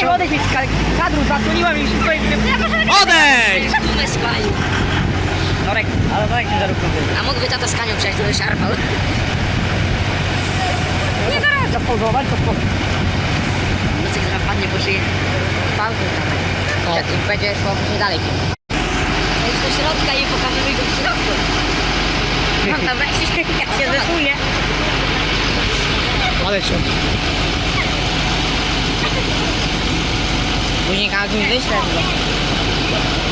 Czekaj, odejdź mi z kadru, zasłoniła mi wszystko i... Odejdź! Norek, ale Norek się zarób. A mógłby tata z Kanią przejść, który szarpał. Nie da rady. Zapauzować, to spoko. No co, padnie po szyję. Pauzy tam. No. I będzie szło później dalej. Wejdź do środka i pokazuj go w środku. Mam tam wejść, jak się zesuje. Ale cię. Później każdy mi wyśle.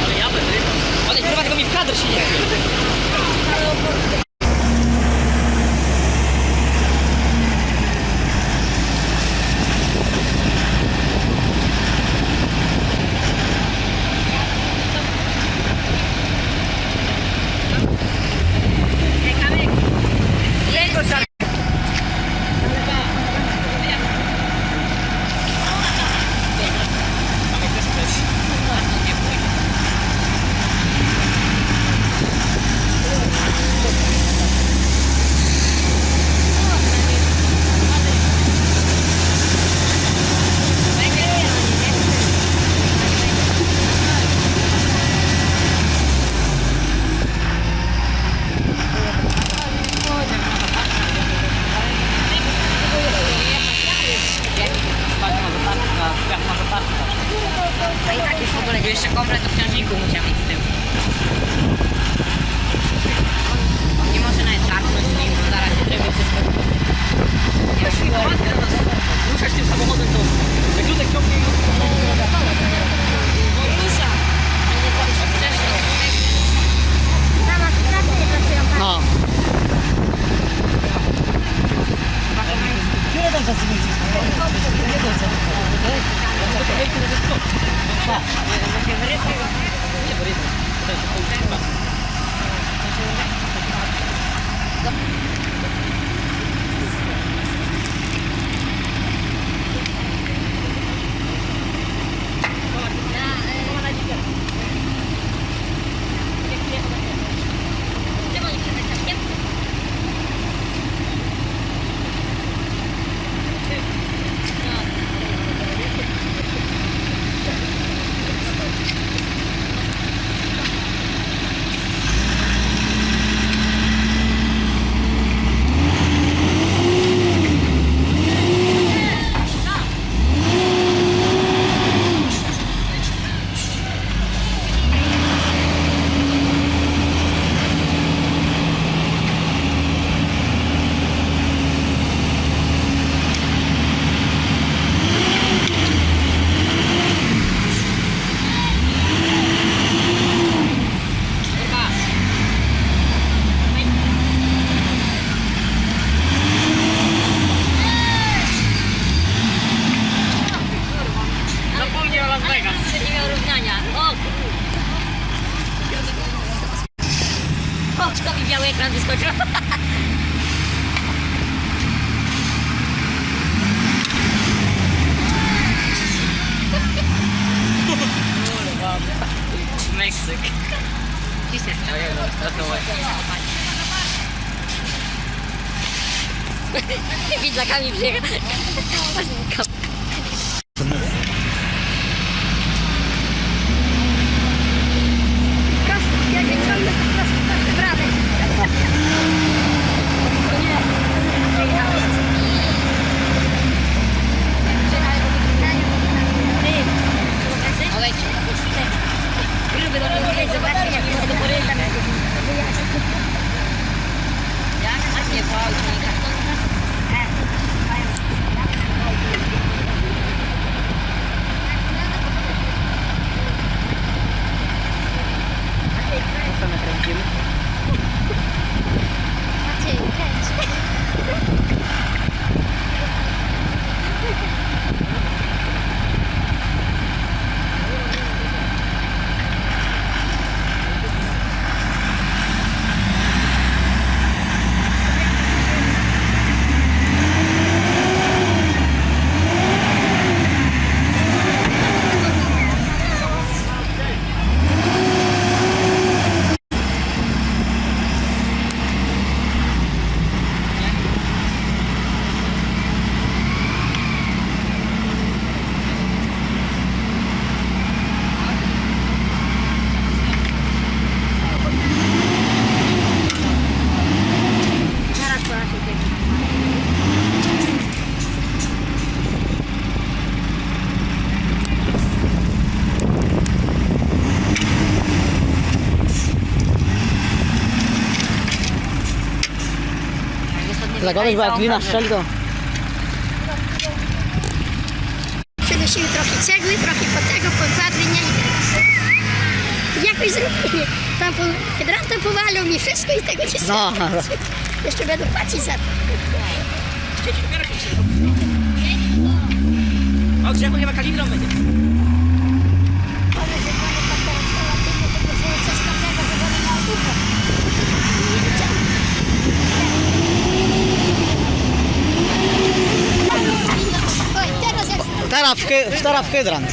Ale ja będę. Odejdź, kurwa, tylko mi w kadr się nie To i tak już w ogóle jeszcze komplet obciążniku musiał mieć z tyłu. On nie może nawet tarknąć nim, bo zaraz się tryby wszystko. Ruszać tym samochodem to jak ludek ciągnie i... Rusza. Ale nie zawsze wcześniej. No. Tyle tam czasem jest. Zapomnij o Las Vegas. Nie miał równania. O Oczko mi biały ekran wyskoczył. Meksyk. Gdzieś jest? Widzakami biega. Odejdź. Gruby do mnie widać, zobaczcie jak to poryka. Jak? A nie, po aucie nie karton. Co my kręcimy? Zakładać, bo jak glina strzeli, to... Przenosiły trochę cegły, trochę po tego, podwadli, nie i teraz. Jakoś zrobili. Tam hydrantem powalił mi wszystko i tego nie No, zrobię. Jeszcze będą płacić za to. Dzieci dopiero się się O grzechu chyba kalibrą będzie. Oj, teraz jak... teraz w hydrant.